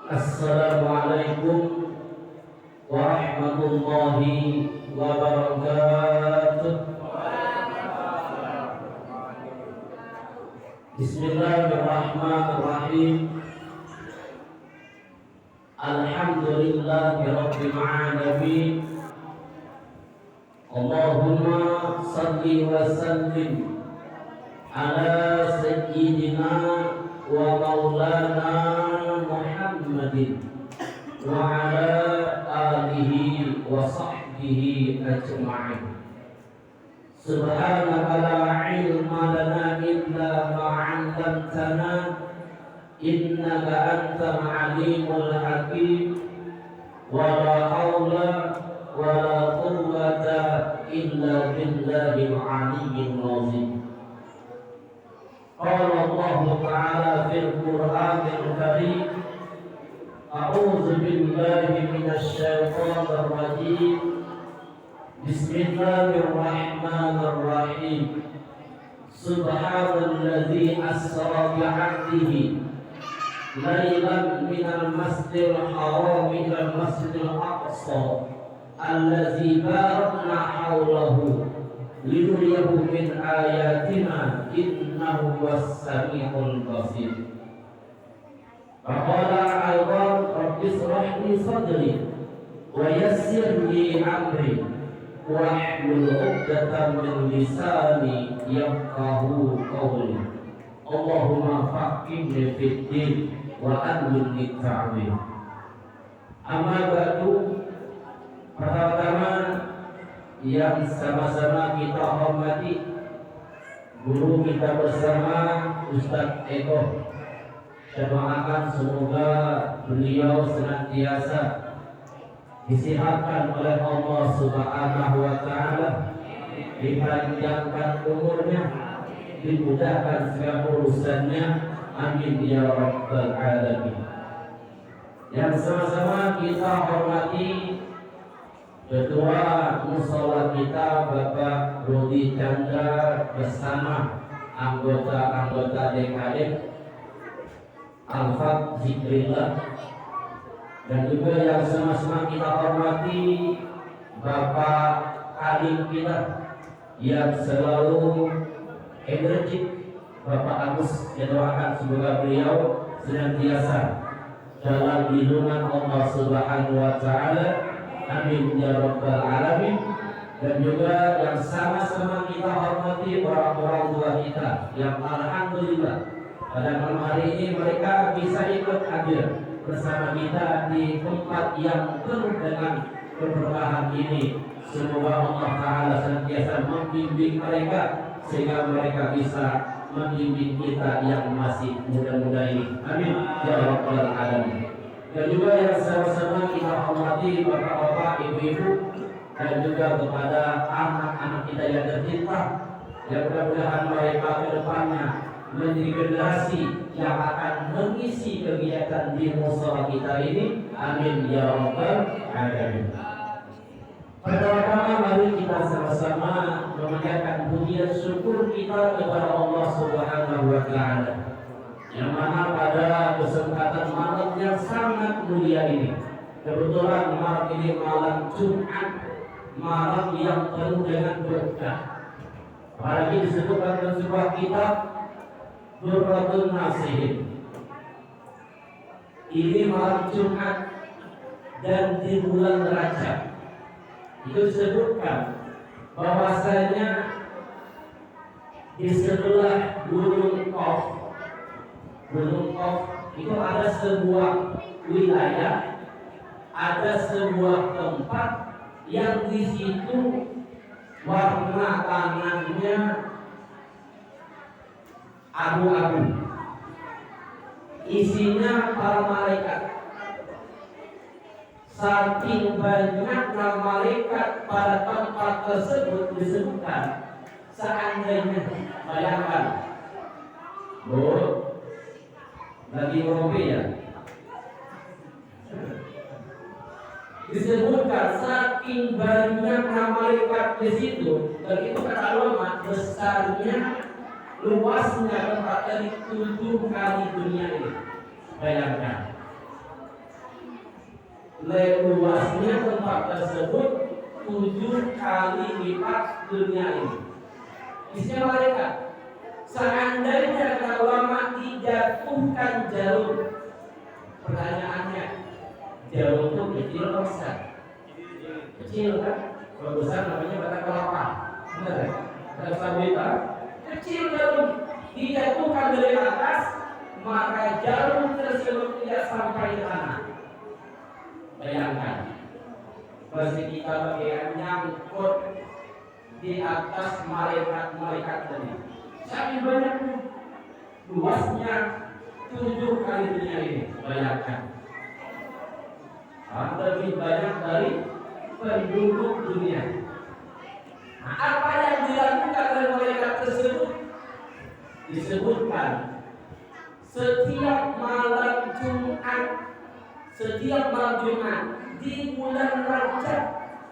Assalamualaikum warahmatullahi wabarakatuh. Bismillahirrahmanirrahim. Alhamdulillahi rabbil alamin. Allahumma salli wa sallim ala sayyidina wa maulana Muhammadin wa ala alihi wa sahbihi ajma'in. Subhanaka la ilma lana illa ma 'allamtana innaka antal alimul hakim. Wa la haula wa la quwwata illa billahil aliyyil azim. Qala Allah Ta'ala fil Qur'anil Karim, a'udzu billahi minasy syaithanir rajim. Bismillahirrahmanirrahim. Subhanalladzi asra bi 'abdihi lailan minal masjidil haram ilal masjidil aqsa allazi barakna haulahu linuriyahu min ayatina innahu was-sami'ul basir. Faqala aydan rabbi shrah li sadri wa yassir li amri wahlul 'uqdatam min lisani yafqahu qawli. Allahumma faqihni fid din wa allimni ta'wil. Amma ba'du, pertama-tama yang sama-sama kita hormati guru kita bersama Ustadz Eko. Saya doakan semoga beliau senantiasa disehatkan oleh Allah Subhanahu wa Ta'ala, dipanjangkan umurnya, dimudahkan segala urusannya, amin ya rabbal alamin. Yang sama-sama kita hormati Ketua Mushola kita Bapak Rudi Chandra bersama anggota-anggota DKM Al-Fat Zikrillah, dan juga yang sama-sama kita hormati Bapak Alim kita yang selalu energik, Bapak Agus. Kita doakan semoga beliau senantiasa dalam lindungan Allah Subhanahu wa Ta'ala, amin ya rabbal alamin. Dan juga yang sama-sama kita hormati orang tua kita yang alhamdulillah pada malam hari ini mereka bisa ikut hadir bersama kita di tempat yang penuh dengan keberkahan ini. Semoga Allah Ta'ala senantiasa membimbing mereka sehingga mereka bisa membimbing kita yang masih muda-muda ini, amin ya rabbal alamin. Dan juga yang sama-sama kita hormati bapak-bapak, ibu-ibu, dan juga kepada anak-anak kita yang tercinta, yang mudah-mudahan mereka ke depannya menjadi generasi yang akan mengisi kegiatan di mushola kita ini, amin ya rabbal alamin. Pertama-tama mari kita sama-sama memanjatkan pujian syukur kita kepada Allah Subhanahu wa Ta'ala, yang mana pada kesempatan malam yang sangat mulia ini, kebetulan malam ini malam Jumat, malam yang penuh dengan berkah. Apalagi disebutkan dalam sebuah kitab Durratun Nasihin. Ini malam Jumat dan di bulan Rajab. Itu disebutkan bahwasanya di sebelah Gunung Qaf itu ada sebuah wilayah, ada sebuah tempat yang di situ warna tanahnya abu-abu, isinya para malaikat. Saking banyaknya malaikat pada tempat tersebut disebutkan, seandainya bayangkan, lagi ngopi ya, disebutkan saking banyaknya malaikat di situ, dan itu kata ulama besarnya, luasnya tempat dari 7 kali dunia ini. Bayangkan. luasnya tempat tersebut 7 kali lipat dunia ini. Isinya malaikat. Seandainya kata ulama dijatuhkan jarum, pertanyaannya, jarum itu kecil atau besar? Kecil kan? Kalau besar namanya bata kelapa. Benar ya? Kalau sabita kecil jarum dijatuhkan dari atas, maka jarum tersebut tidak sampai ke tanah. Bayangkan, pasti kita bagian nyangkut di atas malaikat tadi. Sangat banyaknya, luasnya 7 kali dunia ini. Bayangkan, lebih banyak dari penduduk dunia. Nah, apa yang dilakukan oleh malaikat tersebut? Disebutkan setiap malam Jumat di bulan Rajab,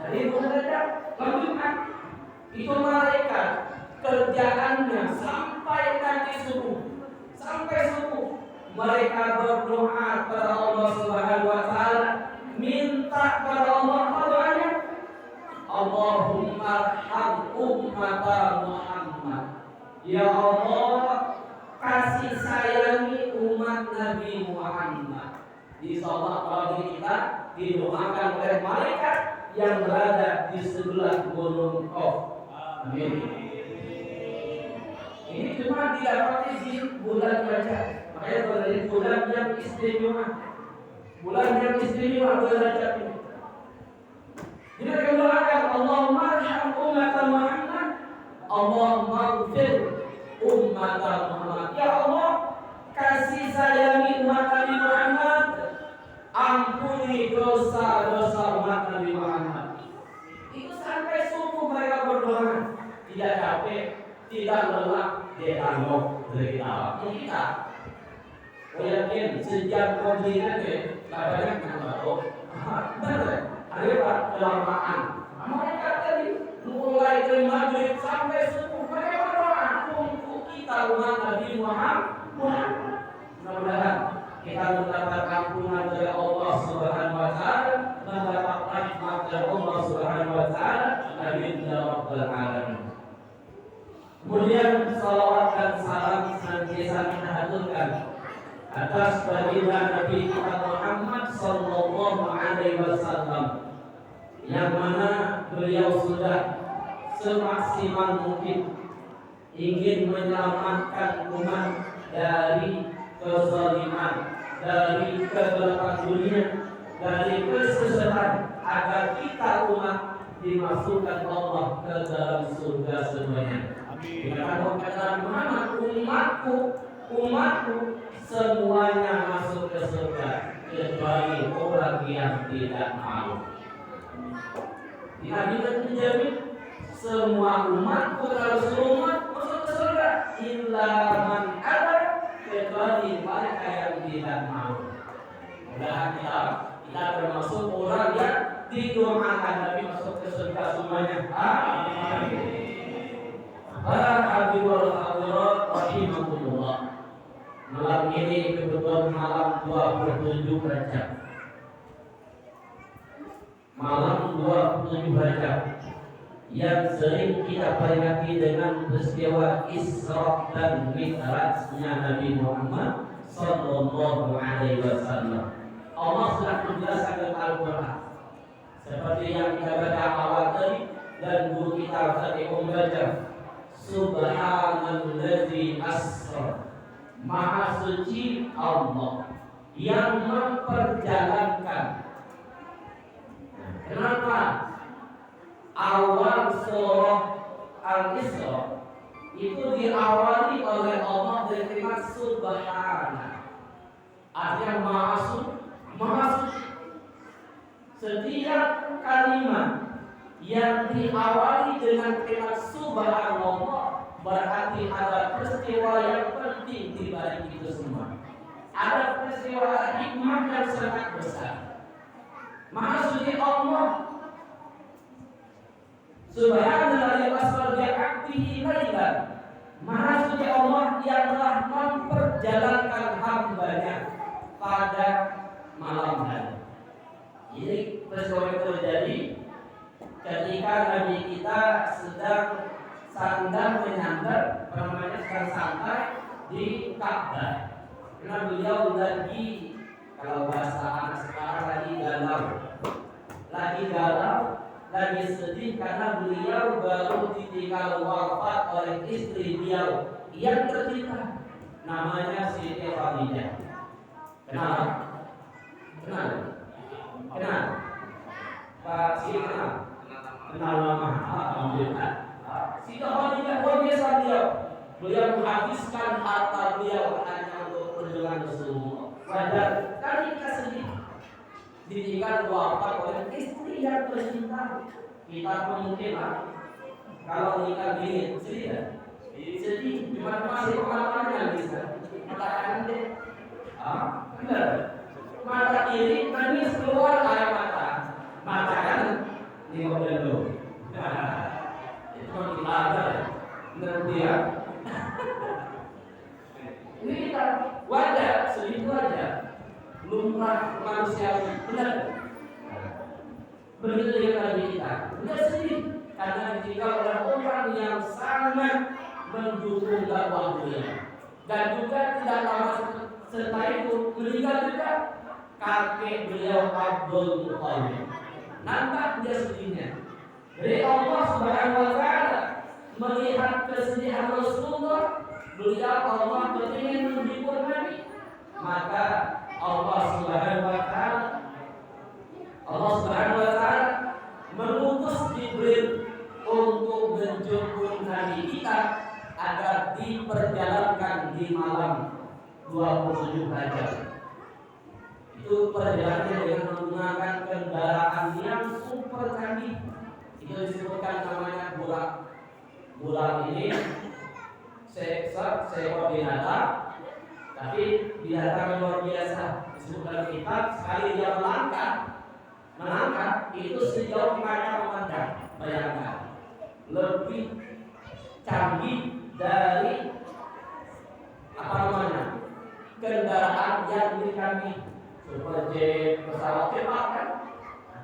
dari bulan Rajab malam Jumat itu malaikat kerjaannya sampai nanti subuh, mereka berdoa kepada Allah Subhanahu wa taala, minta kepada Allah doanya, Allahumma arham ummata Muhammad. Ya Allah, kasih sayangi umat Nabi Muhammad. Di sholat pagi kita didoakan oleh malaikat yang berada di sebelah gunung Qaf. Amin. Ini cuma didapati di bulan Rajab. Makanya dari bulan yang istimewa. Bulan Rajab ini. Jadi kita doakan Allahumma arham ummata Muhammad, Allahumma ighfir ummata Muhammad. Ya Allah, kasih sayangi umat Nabi Muhammad, ampuni dosa-dosa umat Nabi Muhammad. Itu sampai subuh mereka berdoa, tidak capek, tidak lelah, dialog dari kita. Yakin sejak kojian banyak yang baru. Benar, ada kelamaan. Mereka tadi mulai dari maghrib sampai subuh mereka berdoa untuk kita umat Nabi Muhammad. Mudah-mudahan kita mendapat ampunan dari Allah Subhanahu wa taala, mendapat rahmat dari Allah Subhanahu wa taala, amin ya rabbal alamin. Kemudian salawat dan salam senantiasa kita haturkan atas baginda Nabi kita Muhammad sallallahu alaihi wasallam, yang mana beliau sudah semaksimal mungkin ingin menyelamatkan umat dari kezaliman, dari kegelapan dunia, dari kesesatan, agar kita umat dimasukkan Allah ke dalam surga semuanya. Dikatakan kata Muhammad, umatku semuanya masuk ke surga kecuali orang yang tidak mau. Tidak menjamin semua umatku kalau semua masuk ke surga, illa man aba, kecuali mereka yang tidak mau. Mudah kita termasuk orang yang didoakan Nabi masuk ke surga semuanya. Amin. Para hadirin hadirat rahimakumullah. Malam ini kebetulan malam 27 Rajab. Malam 27 Rajab yang sering kita peringati dengan peristiwa Isra dan Mi'rajnya Nabi Muhammad sallallahu alaihi wasallam. Allah sudah menjelaskan dalam Al-Qur'an seperti yang kita baca awal tadi dan guru kita tadi membaca, Subhanallazi asra, Maha suci Allah yang memperjalankan. Kenapa awal surah Al-Isra itu diawali oleh Allah dengan kalimat Subhana, artinya Maha suci. Setiap kalimat yang diawali dengan kalimat Subhanallah berarti ada peristiwa yang penting di balik itu semua. Ada peristiwa hikmah yang sangat besar. Maha suci Allah, Subhanallahi asra bi 'abdihi lailan. Maha suci Allah yang telah memperjalankan hambanya pada malam hari. Jadi peristiwa itu terjadi ketika Nabi kita sedang menyandar, sedang santai di Ka'bah. Karena beliau lagi, kalau bahasa anak sekarang, lagi sedih karena beliau baru ditinggal wafat oleh istri beliau yang tercinta, namanya Siti Khadijah. Kenal? Pak Siti kenal lama. Alhamdulillah. Siti Khadijah luar biasa beliau menghabiskan harta beliau hanya untuk perjuangan Rasulullah. Wajar kali kita sedih ditinggal wafat oleh istri yang tercinta. Kita mungkin kalau nikah gini sedih ya? Sedih, cuma masih pengalaman bisa katakan deh. Benar. Mata kiri nangis keluar air mata kan ini model dulu. Itu kita ada, benar dia. Ini kita wajar, sedih itu wajar. Lumrah manusiawi, benar. Begitu dengan Nabi kita, tidak sedih karena ditinggal oleh orang yang sangat mendukung dakwah beliau, dan juga tidak lama setelah itu meninggal juga kakek beliau Abdul Muthalib. Nampak dia sedihnya. Jadi Allah Subhanahu Wa Taala melihat kesedihan Rasulullah, beliau Allah ingin menghibur Nabi, maka Allah Subhanahu Wa Taala mengutus Jibril untuk menjemput Nabi kita agar diperjalankan di malam 27 derajat. Itu perjalanannya dengan menggunakan kendaraan yang super canggih. Itu disebutkan namanya burak. Burak ini seekor binatang, tapi binatang luar biasa. Disebutkan kitab sekali dia melangkah itu sejauh mata memandang. Bayangkan, lebih canggih dari kendaraan yang dikangi super-jet, pesawat cepat kan,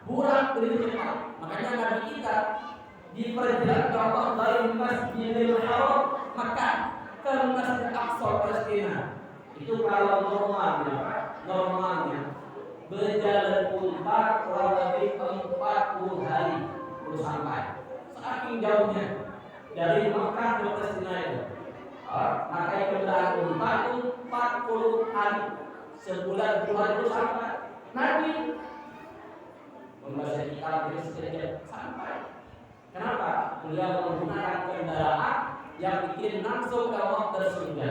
burak lebih cepat. Makanya Nabi kita diperjalan Allah dari Masjidil Haram Makkah ke Masjid Aqsa Palestina. Itu kalau normalnya berjalan unta kurang lebih 40 hari baru sampai. Saking jauhnya dari Makkah ke Palestina itu. Maka kendaraan unta itu 40 hari, sebulan baru sampai. Nabi membaca kitab ini sekejap sampai. Kenapa? Beliau menggunakan kendaraan yang bikin langsung ke Allah surga.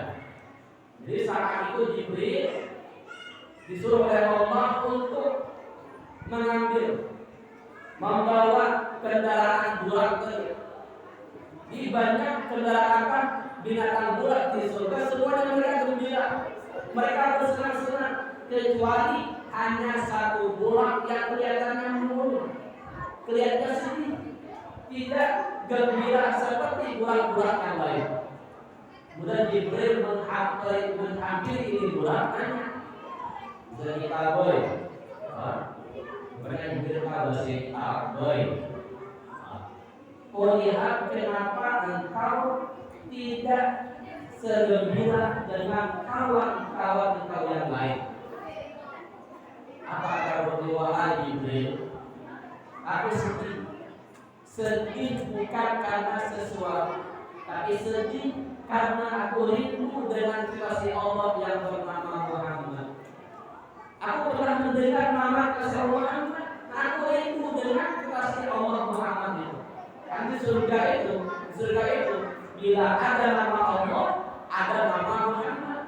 Jadi saat itu Jibril disuruh oleh Allah untuk membawa kendaraan burak tadi. Di banyak kendaraan binatang burak di surga, semuanya mereka gembira, mereka bersenang-senang, kecuali hanya satu burak yang kelihatannya murung, kelihatannya sedih, tidak gembira seperti burak-burak yang lain. Kemudian Jibril menghampiri ini burak, tanya, jadi boy, bukan Jibril sih, boy. Kau lihat kenapa engkau tidak segembira dengan kawan-kawan engkau yang lain? Apakah berdoa Jibril? Aku sedih bukan karena sesuatu, tapi sedih karena aku rindu dengan kasih Allah yang bernama Muhammad. Aku pernah mendengar nama kasih Allah Muhammad, aku rindu dengan kasih Allah Muhammad itu. Kan di surga itu bila ada nama Allah, ada nama Muhammad.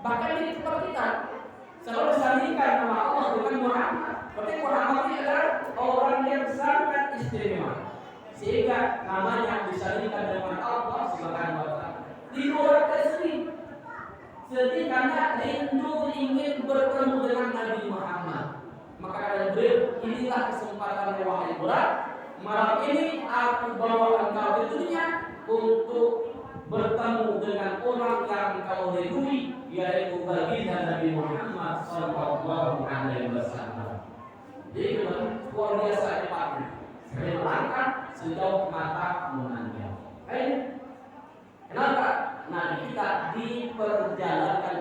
Bahkan di tempat kita selalu disandingkan nama Allah dengan Muhammad. Berarti Muhammad ini adalah orang yang sangat istimewa, sehingga namanya disandingkan dengan Allah Subhanahu wa Ta'ala. Di luar sedih karena rindu ingin bertemu dengan Nabi Muhammad. Maka kata Jibril, inilah kesempatan wahai burak. Malam ini aku bawa engkau ke dunia untuk bertemu dengan orang yang engkau ridui, yaitu baginda Nabi Muhammad sallallahu alaihi wasallam. Jadi luar biasa cepatnya. Sekali melangkah sejauh mata memandang. Kenapa? Nah, kita diperjalankan